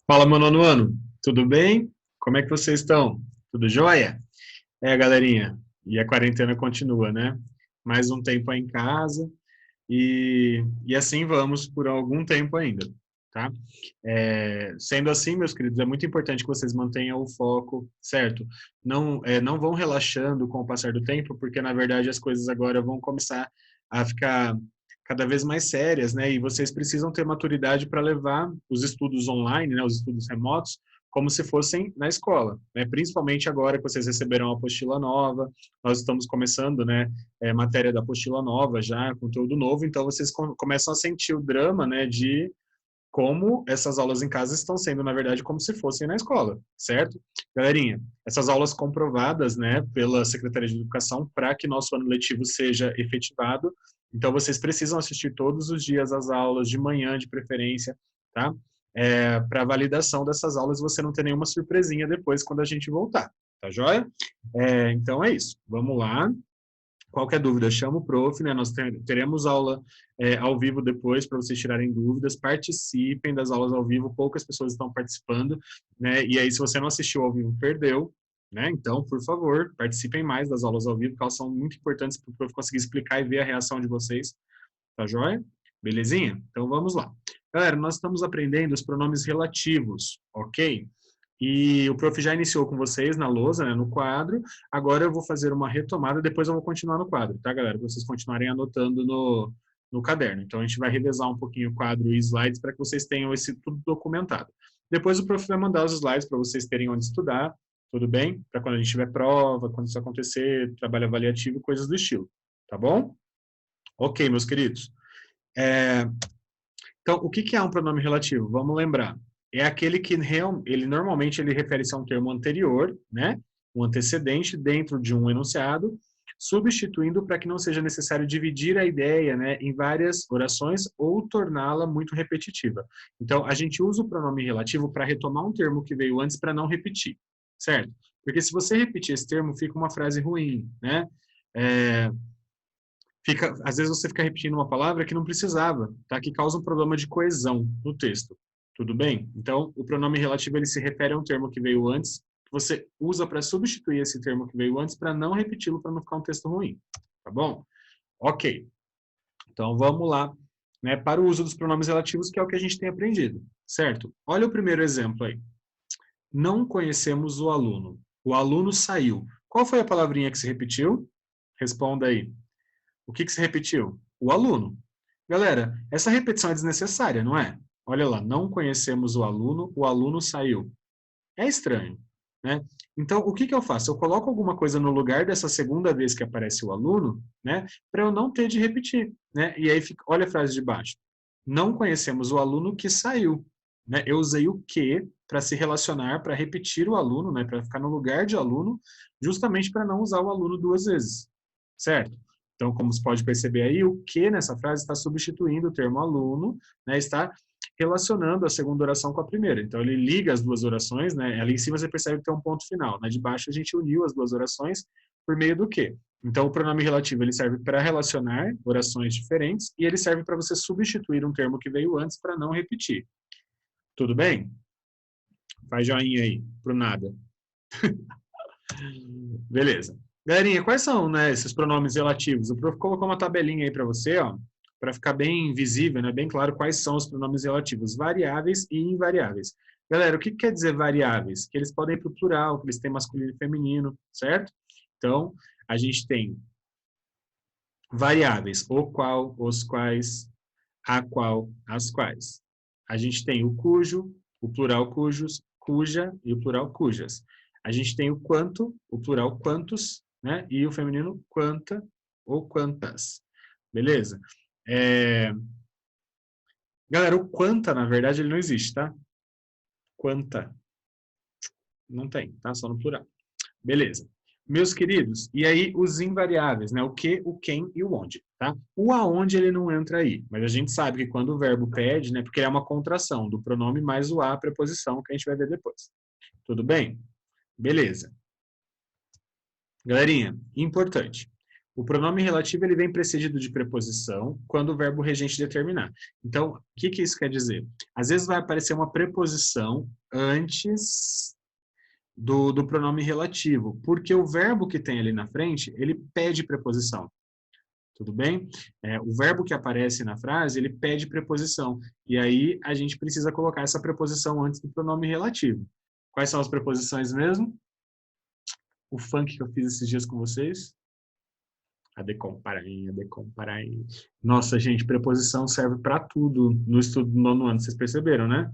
Fala, meu nono ano, tudo bem? Como é que vocês estão? Tudo jóia? Galerinha, e a quarentena continua, né? Mais um tempo aí em casa e assim vamos por algum tempo ainda, tá? Sendo assim, meus queridos, é muito importante que vocês mantenham o foco, certo? Não vão relaxando com o passar do tempo, porque na verdade as coisas agora vão começar a ficar cada vez mais sérias, né? E vocês precisam ter maturidade para levar os estudos online, né? Os estudos remotos, como se fossem na escola, né? Principalmente agora que vocês receberão a apostila nova, nós estamos começando, né? Matéria da apostila nova já, conteúdo novo, então vocês começam a sentir o drama, né? De como essas aulas em casa estão sendo, na verdade, como se fossem na escola, certo? Galerinha, essas aulas comprovadas, né, pela Secretaria de Educação para que nosso ano letivo seja efetivado. Então, vocês precisam assistir todos os dias às aulas, de manhã, de preferência, tá? Para validação dessas aulas, você não ter nenhuma surpresinha depois quando a gente voltar, tá joia? Então é isso. Vamos lá. Qualquer dúvida, chama o prof, né? Nós teremos aula ao vivo depois para vocês tirarem dúvidas. Participem das aulas ao vivo, poucas pessoas estão participando, né? E aí, se você não assistiu ao vivo, perdeu, né? Então, por favor, participem mais das aulas ao vivo, porque elas são muito importantes para o prof conseguir explicar e ver a reação de vocês, tá joia? Belezinha? Então vamos lá. Galera, nós estamos aprendendo os pronomes relativos, ok? E o prof já iniciou com vocês na lousa, né, no quadro. Agora eu vou fazer uma retomada, depois eu vou continuar no quadro, tá, galera? Para vocês continuarem anotando no caderno. Então a gente vai revezar um pouquinho o quadro e slides para que vocês tenham esse tudo documentado. Depois o prof vai mandar os slides para vocês terem onde estudar, tudo bem? Para quando a gente tiver prova, quando isso acontecer, trabalho avaliativo, coisas do estilo, tá bom? Ok, meus queridos. É, então, o que é um pronome relativo? Vamos lembrar. É aquele que ele normalmente ele refere-se a um termo anterior, né? Um antecedente dentro de um enunciado, substituindo para que não seja necessário dividir a ideia, né, em várias orações ou torná-la muito repetitiva. Então, a gente usa o pronome relativo para retomar um termo que veio antes para não repetir, certo? Porque se você repetir esse termo, fica uma frase ruim, né? É, às vezes você fica repetindo uma palavra que não precisava, tá? Que causa um problema de coesão no texto. Tudo bem? Então, o pronome relativo ele se refere a um termo que veio antes, que você usa para substituir esse termo que veio antes para não repeti-lo, para não ficar um texto ruim. Tá bom? Ok. Então, vamos lá, né, para o uso dos pronomes relativos, que é o que a gente tem aprendido, certo? Olha o primeiro exemplo aí. Não conhecemos o aluno. O aluno saiu. Qual foi a palavrinha que se repetiu? Responda aí. O que se repetiu? O aluno. Galera, essa repetição é desnecessária, não é? Olha lá, não conhecemos o aluno saiu. É estranho, né? Então, o que eu faço? Eu coloco alguma coisa no lugar dessa segunda vez que aparece o aluno, né? Para eu não ter de repetir, né? E aí, olha a frase de baixo. Não conhecemos o aluno que saiu, né? Eu usei o que para se relacionar, para repetir o aluno, né? Para ficar no lugar de aluno, justamente para não usar o aluno duas vezes, certo? Então, como você pode perceber aí, o que nessa frase está substituindo o termo aluno, né? Está relacionando a segunda oração com a primeira. Então, ele liga as duas orações, né? Ali em cima você percebe que tem um ponto final. Na de baixo, a gente uniu as duas orações por meio do quê? Então, o pronome relativo ele serve para relacionar orações diferentes e ele serve para você substituir um termo que veio antes para não repetir. Tudo bem? Faz joinha aí, pro nada. Beleza. Galerinha, quais são, né, esses pronomes relativos? O prof colocou uma tabelinha aí para você, ó, para ficar bem visível, né, bem claro quais são os pronomes relativos, variáveis e invariáveis. Galera, o que quer dizer variáveis? Que eles podem ir para o plural, que eles têm masculino e feminino, certo? Então, a gente tem variáveis, o qual, os quais, a qual, as quais. A gente tem o cujo, o plural cujos, cuja e o plural cujas. A gente tem o quanto, o plural quantos, né? E o feminino quanta ou quantas. Beleza? É... Galera, o quanta, na verdade, ele não existe, tá? Quanta. Não tem, tá? Só no plural. Beleza. Meus queridos, e aí os invariáveis, né? O que, o quem e o onde, tá? O aonde ele não entra aí, mas a gente sabe que quando o verbo pede, né? Porque é uma contração do pronome mais o a preposição que a gente vai ver depois. Tudo bem? Beleza. Galerinha, importante. O pronome relativo ele vem precedido de preposição quando o verbo regente determinar. Então, o que isso quer dizer? Às vezes vai aparecer uma preposição antes do pronome relativo, porque o verbo que tem ali na frente, ele pede preposição. Tudo bem? O verbo que aparece na frase, ele pede preposição. E aí, a gente precisa colocar essa preposição antes do pronome relativo. Quais são as preposições mesmo? O funk que eu fiz esses dias com vocês. A decomparar, a decomparar. Nossa, gente, preposição serve para tudo no estudo do nono ano. Vocês perceberam, né?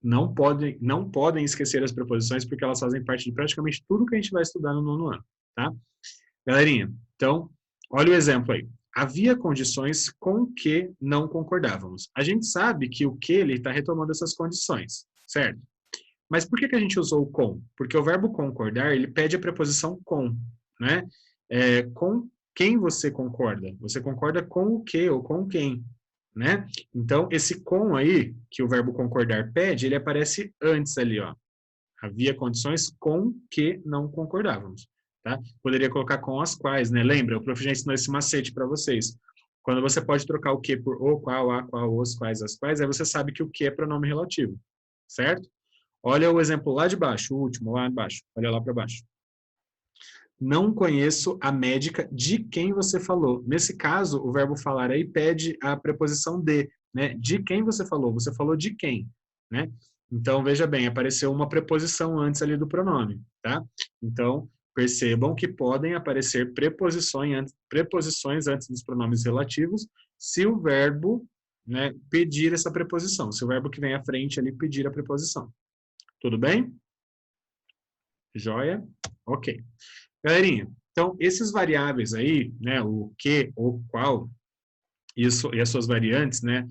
Não podem esquecer as preposições, porque elas fazem parte de praticamente tudo que a gente vai estudar no nono ano, tá? Galerinha, então, olha o exemplo aí. Havia condições com que não concordávamos. A gente sabe que o que ele está retomando essas condições, certo? Mas por que a gente usou o com? Porque o verbo concordar, ele pede a preposição com, né? Com quem você concorda? Você concorda com o que ou com quem, né? Então, esse com aí, que o verbo concordar pede, ele aparece antes ali, ó. Havia condições com que não concordávamos, tá? Poderia colocar com as quais, né? Lembra, o prof já ensinou esse macete para vocês. Quando você pode trocar o que por o, qual, a, qual, os, quais, as quais, aí você sabe que o que é pronome relativo, certo? Olha o exemplo lá de baixo, o último, lá embaixo. Olha lá para baixo. Não conheço a médica de quem você falou. Nesse caso, o verbo falar aí pede a preposição de, né? De quem você falou de quem, né? Então, veja bem, apareceu uma preposição antes ali do pronome, tá? Então, percebam que podem aparecer preposições antes dos pronomes relativos se o verbo, né, pedir essa preposição, se o verbo que vem à frente ali pedir a preposição. Tudo bem? Joia? Ok. Galerinha, então, esses variáveis aí, né, o que, o qual, isso, e as suas variantes, né,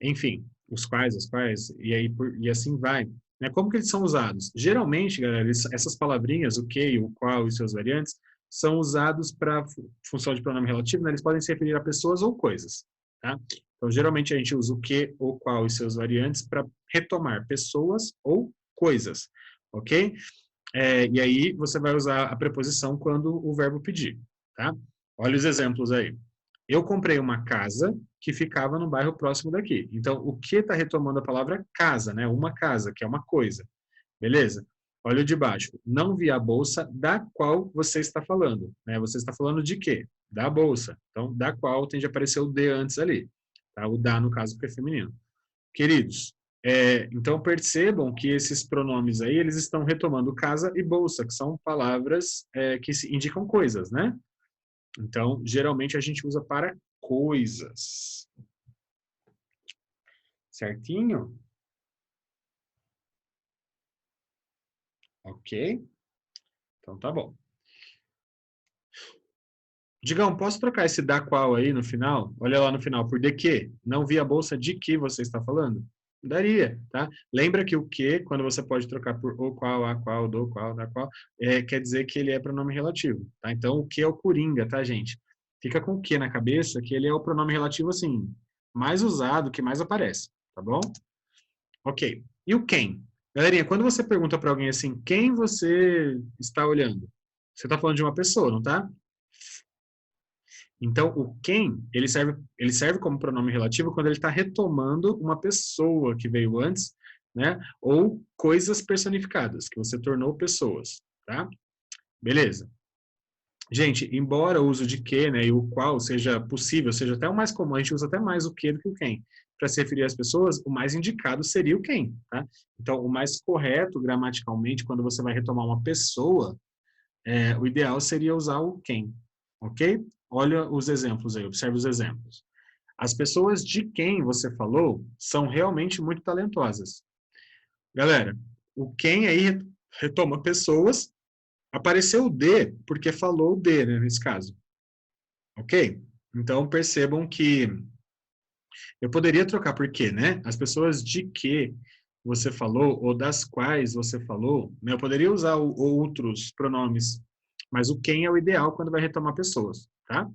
enfim, os quais, as quais, e assim vai. Né, como que eles são usados? Geralmente, galera, essas palavrinhas, o que, o qual e seus variantes, são usados para função de pronome relativo, né, eles podem se referir a pessoas ou coisas, tá? Então, geralmente a gente usa o que, o qual e seus variantes para retomar pessoas ou coisas, ok? E aí você vai usar a preposição quando o verbo pedir, tá? Olha os exemplos aí. Eu comprei uma casa que ficava no bairro próximo daqui. Então, o que está retomando a palavra casa, né? Uma casa, que é uma coisa. Beleza? Olha o de baixo. Não vi a bolsa da qual você está falando. Né? Você está falando de quê? Da bolsa. Então, da qual tem de aparecer o de antes ali. Tá? O da, no caso, porque é feminino. Queridos, então percebam que esses pronomes aí, eles estão retomando casa e bolsa, que são palavras que indicam coisas, né? Então, geralmente a gente usa para coisas. Certinho? Ok? Então tá bom. Digão, posso trocar esse da qual aí no final? Olha lá no final, por de que? Não vi a bolsa de que você está falando? Daria, tá? Lembra que o que, quando você pode trocar por o qual, a qual, do qual, da qual, quer dizer que ele é pronome relativo, tá? Então, o que é o coringa, tá, gente? Fica com o que na cabeça, que ele é o pronome relativo, assim, mais usado, que mais aparece, tá bom? Ok. E o quem? Galerinha, quando você pergunta para alguém assim, quem você está olhando? Você está falando de uma pessoa, não tá? Então, o quem, ele serve como pronome relativo quando ele está retomando uma pessoa que veio antes, né? Ou coisas personificadas, que você tornou pessoas, tá? Beleza. Gente, embora o uso de que, né, e o qual seja possível, seja até o mais comum, a gente usa até mais o que do que o quem. Para se referir às pessoas, o mais indicado seria o quem, tá? Então, o mais correto gramaticalmente, quando você vai retomar uma pessoa, o ideal seria usar o quem, ok? Olha os exemplos aí, observe os exemplos. As pessoas de quem você falou são realmente muito talentosas. Galera, o quem aí retoma pessoas, apareceu o de, porque falou o de, né, nesse caso. Ok? Então, percebam que eu poderia trocar por quê, né? As pessoas de que você falou, ou das quais você falou, né? Eu poderia usar outros pronomes, mas o quem é o ideal quando vai retomar pessoas, tá?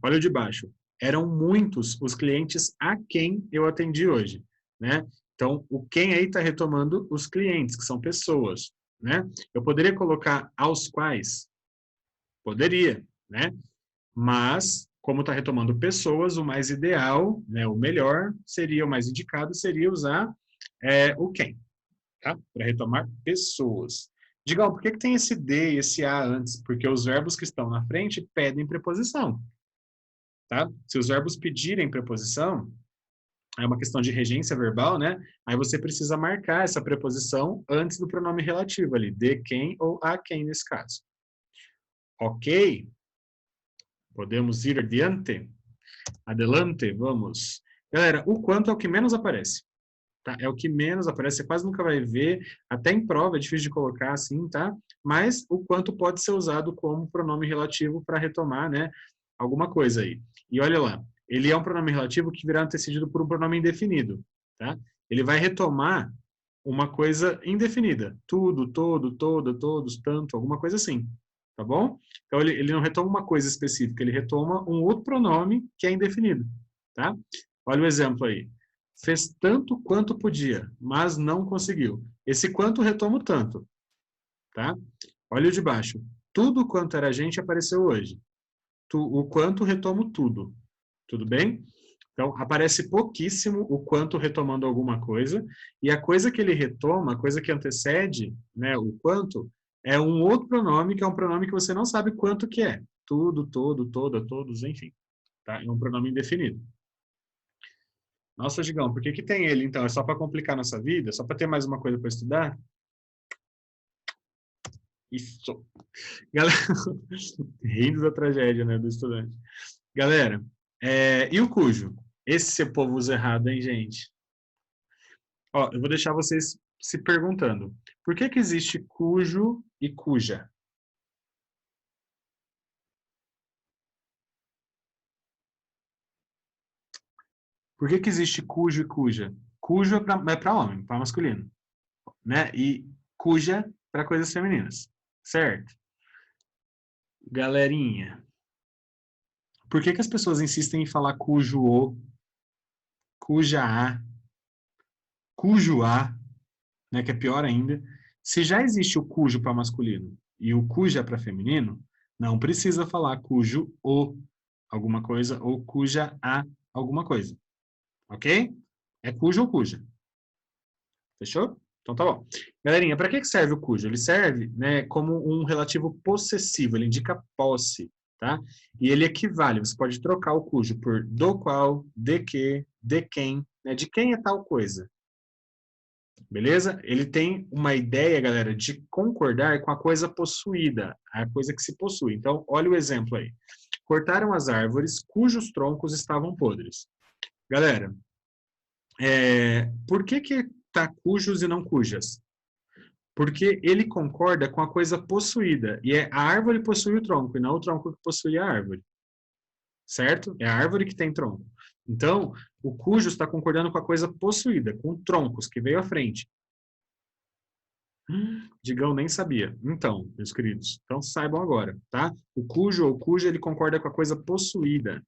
Olha o de baixo. Eram muitos os clientes a quem eu atendi hoje, né? Então, o quem aí está retomando os clientes, que são pessoas, né? Eu poderia colocar aos quais? Poderia, né? Mas, como está retomando pessoas, o mais ideal, né, o melhor, seria, o mais indicado, seria usar o quem, tá? Para retomar pessoas. Digam, por que tem esse D e esse A antes? Porque os verbos que estão na frente pedem preposição, tá? Se os verbos pedirem preposição, é uma questão de regência verbal, né? Aí você precisa marcar essa preposição antes do pronome relativo ali, de quem ou a quem nesse caso. Ok? Podemos ir adiante? Adelante, vamos. Galera, o quanto é o que menos aparece. Tá? É o que menos aparece, você quase nunca vai ver, até em prova é difícil de colocar assim, tá? Mas o quanto pode ser usado como pronome relativo para retomar, né, alguma coisa aí. E olha lá, ele é um pronome relativo que virá antecedido por um pronome indefinido, tá? Ele vai retomar uma coisa indefinida, tudo, todo, toda, todos, tanto, alguma coisa assim, tá bom? Então ele não retoma uma coisa específica, ele retoma um outro pronome que é indefinido, tá? Olha o exemplo aí. Fez tanto quanto podia, mas não conseguiu. Esse quanto retoma o tanto, tá? Olha o de baixo. Tudo quanto era gente apareceu hoje. O quanto retoma o tudo. Tudo bem? Então, aparece pouquíssimo o quanto retomando alguma coisa, e a coisa que ele retoma, a coisa que antecede, né, o quanto, é um outro pronome, que é um pronome que você não sabe quanto que é. Tudo, todo, toda, todos, enfim. Tá? É um pronome indefinido. Nossa, Gigão, por que que tem ele, então? É só para complicar nossa vida? Só para ter mais uma coisa para estudar? Isso. Galera, rindo da tragédia, né, do estudante. Galera, e o cujo? Esse povo usa errado, hein, gente? Ó, eu vou deixar vocês se perguntando. Por que que existe cujo e cuja? Por que que existe cujo e cuja? Cujo é para homem, para masculino, né? E cuja para coisas femininas, certo? Galerinha, por que que as pessoas insistem em falar cujo o, cuja a, cujo a, né, que é pior ainda? Se já existe o cujo para masculino e o cuja para feminino, não precisa falar cujo o alguma coisa ou cuja a alguma coisa, ok? É cujo ou cuja, fechou? Então tá bom. Galerinha, para que serve o cujo? Ele serve, né, como um relativo possessivo, ele indica posse, tá? E ele equivale, você pode trocar o cujo por do qual, de quem, né, de quem é tal coisa, beleza? Ele tem uma ideia, galera, de concordar com a coisa possuída, a coisa que se possui. Então, olha o exemplo aí. Cortaram as árvores cujos troncos estavam podres. Galera, por que tá cujos e não cujas? Porque ele concorda com a coisa possuída. E a árvore possui o tronco, e não o tronco que possui a árvore. Certo? É a árvore que tem tronco. Então, o cujo está concordando com a coisa possuída, com troncos, que veio à frente. Digão nem sabia. Então, meus queridos, então saibam agora, tá? O cujo ou cuja, ele concorda com a coisa possuída.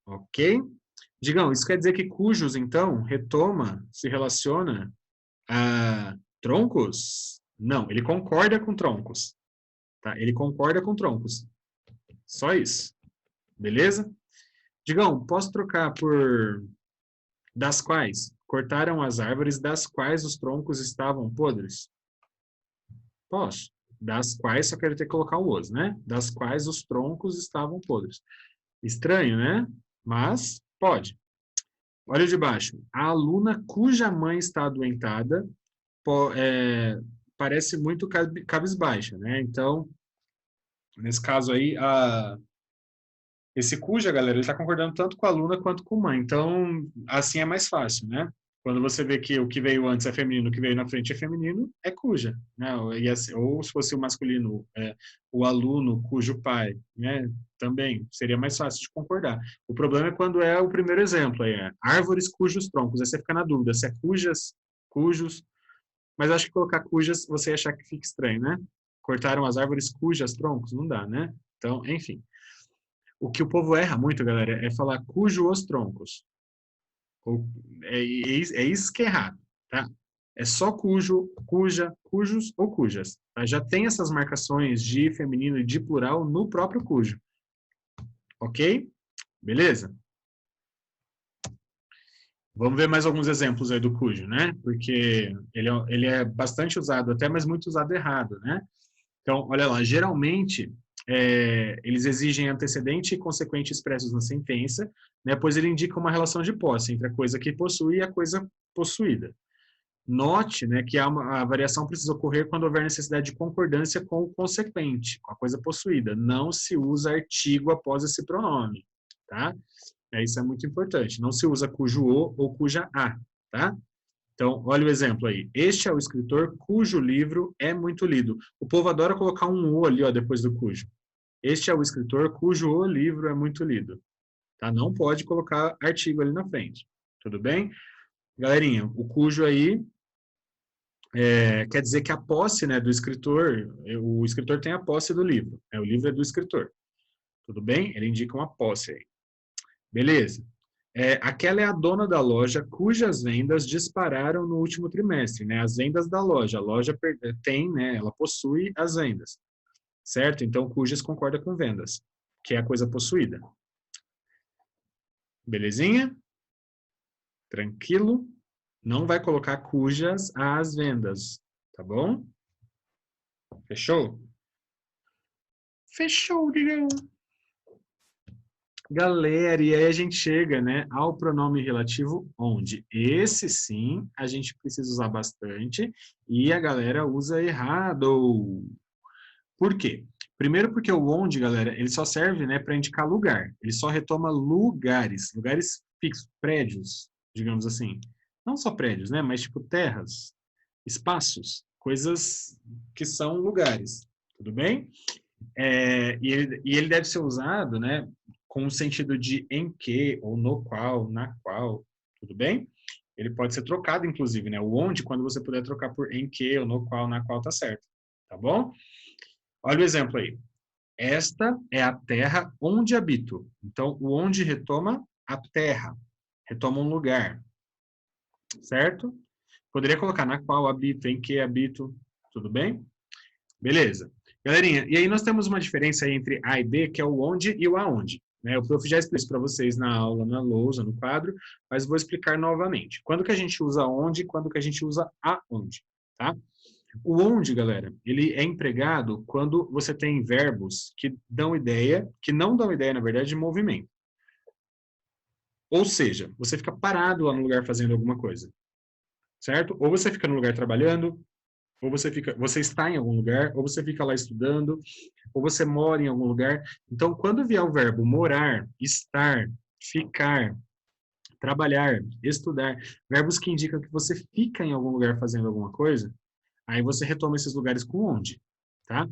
Ok? Digão, isso quer dizer que cujos, então, retoma, se relaciona a troncos? Não, ele concorda com troncos. Tá? Ele concorda com troncos. Só isso. Beleza? Digão, posso trocar por das quais? Cortaram as árvores das quais os troncos estavam podres? Posso. Das quais, só quero ter que colocar o os, né? Das quais os troncos estavam podres. Estranho, né? Mas pode. Olha o de baixo. A aluna cuja mãe está adoentada parece muito cabisbaixa, né? Então, nesse caso aí, esse cuja, galera, ele está concordando tanto com a aluna quanto com a mãe. Então, assim é mais fácil, né? Quando você vê que o que veio antes é feminino, o que veio na frente é feminino, é cuja, né? Ou se fosse o masculino, o aluno cujo pai, né? Também seria mais fácil de concordar. O problema é quando é o primeiro exemplo, aí árvores cujos troncos. Aí você fica na dúvida se é cujas, cujos, mas acho que colocar cujas você ia achar que fica estranho, né? Cortaram as árvores cujas troncos, não dá, né? Então, enfim. O que o povo erra muito, galera, é falar cujo os troncos. Ou, é isso que é errado, tá? É só cujo, cuja, cujos ou cujas. Tá? Já tem essas marcações de feminino e de plural no próprio cujo. Ok? Beleza? Vamos ver mais alguns exemplos aí do cujo, né? Porque ele é bastante usado até, mas muito usado errado, né? Então, olha lá, geralmente eles exigem antecedente e consequente expressos na sentença, né? Pois ele indica uma relação de posse entre a coisa que possui e a coisa possuída. Note, né, que a variação precisa ocorrer quando houver necessidade de concordância com o consequente, com a coisa possuída. Não se usa artigo após esse pronome, tá? Isso é muito importante. Não se usa cujo o ou cuja a, tá? Então, olha o exemplo aí. Este é o escritor cujo livro é muito lido. O povo adora colocar um o ali, ó, depois do cujo. Este é o escritor cujo o livro é muito lido. Tá? Não pode colocar artigo ali na frente. Tudo bem? Galerinha, o cujo aí quer dizer que a posse, né, do escritor, o escritor tem a posse do livro. Né? O livro é do escritor. Tudo bem? Ele indica uma posse aí. Beleza. Aquela é a dona da loja cujas vendas dispararam no último trimestre, né? As vendas da loja. A loja tem, né? Ela possui as vendas, certo? Então, cujas concorda com vendas, que é a coisa possuída. Belezinha? Tranquilo? Não vai colocar cujas às vendas, tá bom? Fechou? Fechou, digão. Galera, e aí a gente chega, né, ao pronome relativo onde. Esse sim a gente precisa usar bastante e a galera usa errado. Por quê? Primeiro porque o onde, galera, ele só serve, né, para indicar lugar. Ele só retoma lugares, lugares fixos, prédios, digamos assim. Não só prédios, né, mas tipo terras, espaços, coisas que são lugares. Tudo bem? E ele deve ser usado, né, com o sentido de em que, ou no qual, na qual, tudo bem? Ele pode ser trocado, inclusive, né? O onde, quando você puder trocar por em que, ou no qual, na qual, tá certo. Tá bom? Olha o exemplo aí. Esta é a terra onde habito. Então, o onde retoma a terra, retoma um lugar, certo? Poderia colocar na qual habito, em que habito, tudo bem? Beleza. Galerinha, e aí nós temos uma diferença aí entre A e B, que é o onde e o aonde. Né? O prof já explicou para vocês na aula, na lousa, no quadro, mas vou explicar novamente. Quando que a gente usa onde e quando que a gente usa aonde, tá? O onde, galera, ele é empregado quando você tem verbos que dão ideia, que não dão ideia, na verdade, de movimento. Ou seja, você fica parado lá no lugar fazendo alguma coisa, certo? Ou você fica no lugar trabalhando, ou você está em algum lugar, ou você fica lá estudando, ou você mora em algum lugar. Então, quando vier o verbo morar, estar, ficar, trabalhar, estudar, verbos que indicam que você fica em algum lugar fazendo alguma coisa, aí você retoma esses lugares com onde, tá?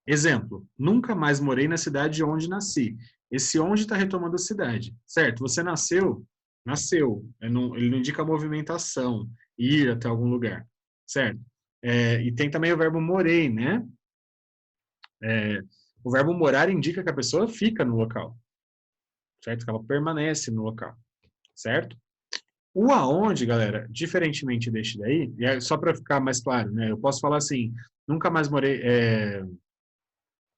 Exemplo, nunca mais morei na cidade onde nasci. Esse onde está retomando a cidade, certo? Você nasceu, nasceu. Ele não indica movimentação, ir até algum lugar, certo? E tem também o verbo morei, né? O verbo morar indica que a pessoa fica no local, certo? Que ela permanece no local, certo? O aonde, galera, diferentemente deste daí, e só para ficar mais claro, né? Eu posso falar assim, nunca mais morei,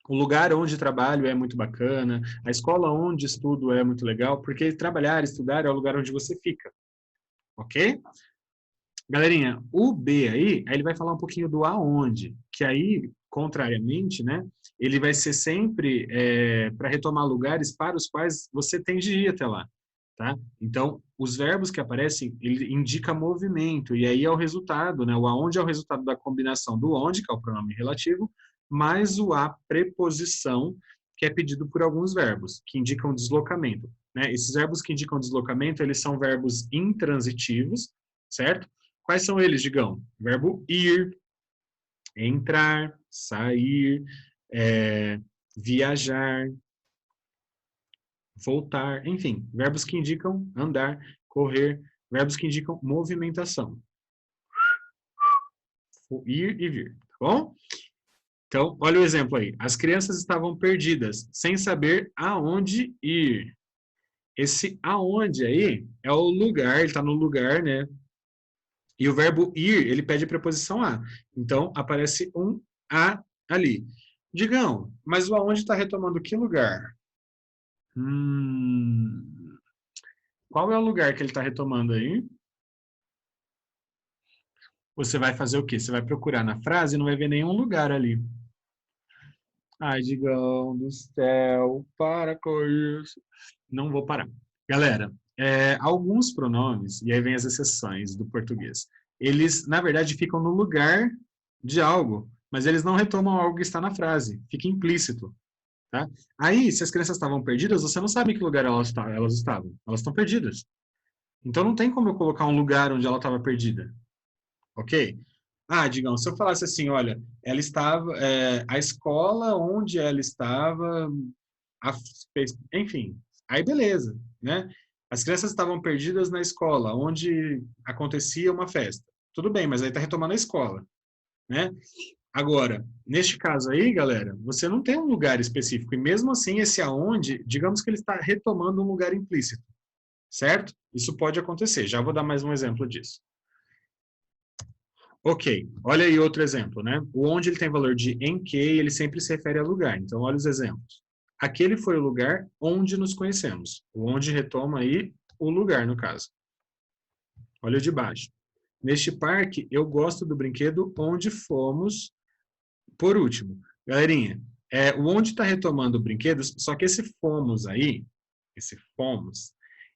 o lugar onde trabalho é muito bacana, a escola onde estudo é muito legal, porque trabalhar, estudar é o lugar onde você fica, ok? Galerinha, o B aí ele vai falar um pouquinho do aonde, que aí, contrariamente, né, ele vai ser sempre para retomar lugares para os quais você tem de ir até lá, tá? Então, os verbos que aparecem, ele indica movimento, e aí é o resultado, né? O aonde é o resultado da combinação do onde, que é o pronome relativo, mais o a preposição, que é pedido por alguns verbos, que indicam deslocamento, né? Esses verbos que indicam deslocamento, eles são verbos intransitivos, certo? Quais são eles, Digão? Verbo ir, entrar, sair, viajar, voltar, enfim, verbos que indicam andar, correr, verbos que indicam movimentação. Ir e vir, tá bom? Então, olha o exemplo aí. As crianças estavam perdidas, sem saber aonde ir. Esse aonde aí é o lugar, ele está no lugar, né? E o verbo ir, ele pede a preposição a. Então, aparece um a ali. Digão, mas o aonde está retomando que lugar? Qual é o lugar que ele está retomando aí? Você vai fazer o quê? Você vai procurar na frase e não vai ver nenhum lugar ali. Ai, Digão do céu, para com isso. Não vou parar. Galera, alguns pronomes, e aí vem as exceções do português, eles, na verdade, ficam no lugar de algo, mas eles não retomam algo que está na frase. Fica implícito. Tá? Aí, se as crianças estavam perdidas, você não sabe em que lugar elas estavam. Elas estão perdidas. Então, não tem como eu colocar um lugar onde ela estava perdida. Ok? Ah, digamos, se eu falasse assim, olha, ela estava, a escola onde ela estava, enfim, aí beleza, né? As crianças estavam perdidas na escola, onde acontecia uma festa. Tudo bem, mas aí está retomando a escola, né? Agora, neste caso aí, galera, você não tem um lugar específico, e mesmo assim, esse aonde, digamos que ele está retomando um lugar implícito, certo? Isso pode acontecer, já vou dar mais um exemplo disso. Ok, olha aí outro exemplo, né? O onde ele tem valor de em que, ele sempre se refere a lugar. Então, olha os exemplos. Aquele foi o lugar onde nos conhecemos. O onde retoma aí o lugar, no caso. Olha o de baixo. Neste parque, eu gosto do brinquedo onde fomos por último. Galerinha, o onde está retomando brinquedos, só que esse fomos aí, esse fomos,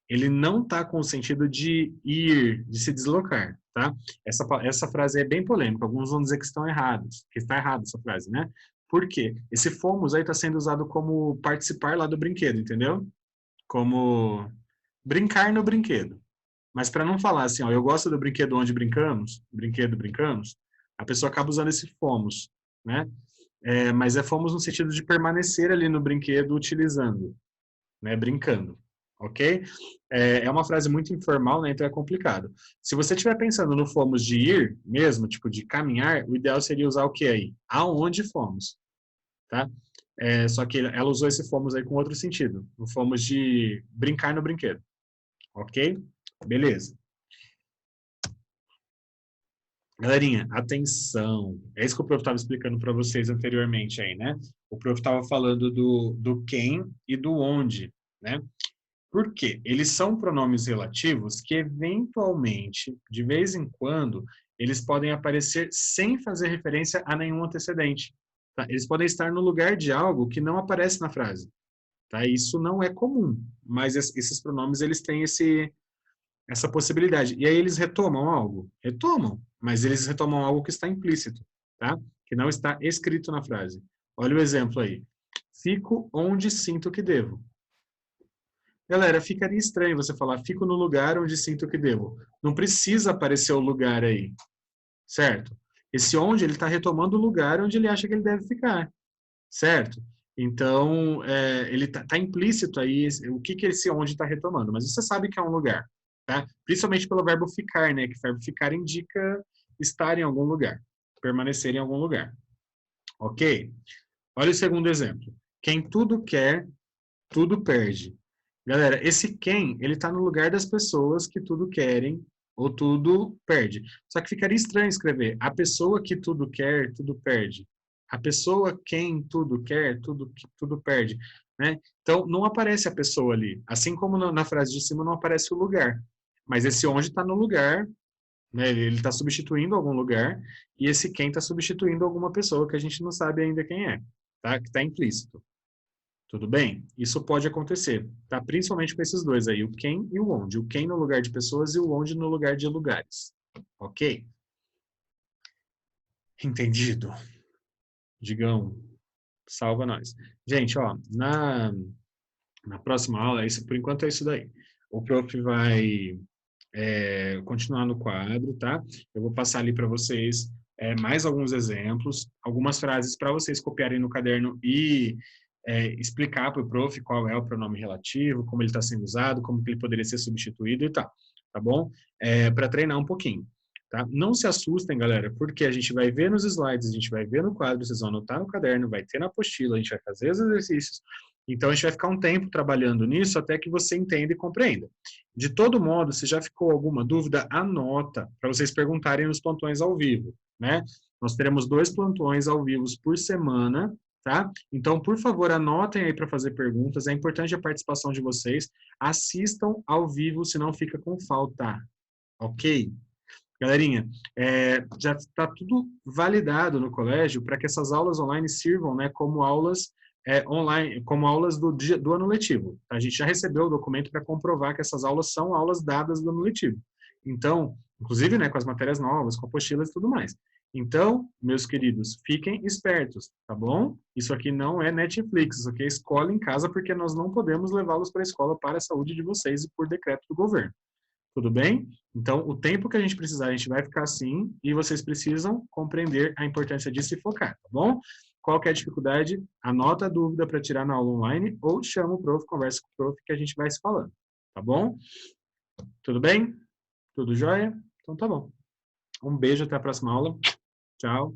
ele não está com o sentido de ir, de se deslocar, tá? Essa frase é bem polêmica, alguns vão dizer que estão errados, que está errada essa frase, né? Por quê? Esse fomos aí está sendo usado como participar lá do brinquedo, entendeu? Como brincar no brinquedo. Mas para não falar assim, ó, eu gosto do brinquedo onde brincamos, brinquedo brincamos, a pessoa acaba usando esse fomos, né? Mas fomos no sentido de permanecer ali no brinquedo utilizando, né? Brincando, ok? É uma frase muito informal, né? Então é complicado. Se você estiver pensando no fomos de ir mesmo, tipo de caminhar, o ideal seria usar o que aí? Aonde fomos, tá? Só que ela usou esse fomos aí com outro sentido. O fomos de brincar no brinquedo, ok? Beleza. Galerinha, atenção. É isso que o prof estava explicando para vocês anteriormente aí, né? O prof estava falando do quem e do onde, né? Por quê? Eles são pronomes relativos que, eventualmente, de vez em quando, eles podem aparecer sem fazer referência a nenhum antecedente. Tá? Eles podem estar no lugar de algo que não aparece na frase. Tá? Isso não é comum, mas esses pronomes eles têm essa possibilidade. E aí eles retomam algo? Retomam, mas eles retomam algo que está implícito, tá? Que não está escrito na frase. Olha o exemplo aí. Fico onde sinto que devo. Galera, ficaria estranho você falar fico no lugar onde sinto que devo. Não precisa aparecer o lugar aí, certo? Esse onde, ele está retomando o lugar onde ele acha que ele deve ficar, certo? Então, ele tá implícito aí o que esse onde está retomando, mas você sabe que é um lugar, tá? Principalmente pelo verbo ficar, né? Que o verbo ficar indica estar em algum lugar, permanecer em algum lugar. Ok? Olha o segundo exemplo. Quem tudo quer, tudo perde. Galera, esse quem, ele está no lugar das pessoas que tudo querem ou tudo perde. Só que ficaria estranho escrever a pessoa que tudo quer, tudo perde. A pessoa quem tudo quer, tudo perde. Né? Então, não aparece a pessoa ali. Assim como na frase de cima não aparece o lugar. Mas esse onde está no lugar, né? Ele está substituindo algum lugar, e esse quem está substituindo alguma pessoa que a gente não sabe ainda quem é. Tá? Que está implícito. Tudo bem? Isso pode acontecer, tá? Principalmente com esses dois aí, o quem e o onde. O quem no lugar de pessoas e o onde no lugar de lugares. Ok? Entendido? Digam, salva nós. Gente, ó, na próxima aula, por enquanto é isso daí. O prof vai continuar no quadro, tá? Eu vou passar ali para vocês mais alguns exemplos, algumas frases para vocês copiarem no caderno e explicar para o prof qual é o pronome relativo, como ele está sendo usado, como que ele poderia ser substituído e tal, tá bom? Para treinar um pouquinho, tá? Não se assustem, galera, porque a gente vai ver nos slides, a gente vai ver no quadro, vocês vão anotar no caderno, vai ter na apostila, a gente vai fazer os exercícios Então, a gente vai ficar um tempo trabalhando nisso até que você entenda e compreenda. De todo modo, se já ficou alguma dúvida, anota para vocês perguntarem nos plantões ao vivo, né? Nós teremos 2 plantões ao vivo por semana, tá? Então, por favor, anotem aí para fazer perguntas. É importante a participação de vocês. Assistam ao vivo, senão fica com falta, ok? Galerinha, já está tudo validado no colégio para que essas aulas online sirvam, né, como aulas online, como aulas do ano letivo. A gente já recebeu o documento para comprovar que essas aulas são aulas dadas do ano letivo. Então, inclusive, né, com as matérias novas, com apostilas e tudo mais. Então, meus queridos, fiquem espertos, tá bom? Isso aqui não é Netflix, isso aqui é escola em casa, porque nós não podemos levá-los para a escola para a saúde de vocês e por decreto do governo. Tudo bem? Então, o tempo que a gente precisar, a gente vai ficar assim, e vocês precisam compreender a importância disso e focar, tá bom? Qual que é a dificuldade? Anota a dúvida para tirar na aula online, ou chama o prof, conversa com o prof, que a gente vai se falando, tá bom? Tudo bem? Tudo jóia? Então tá bom. Um beijo, até a próxima aula. Tchau.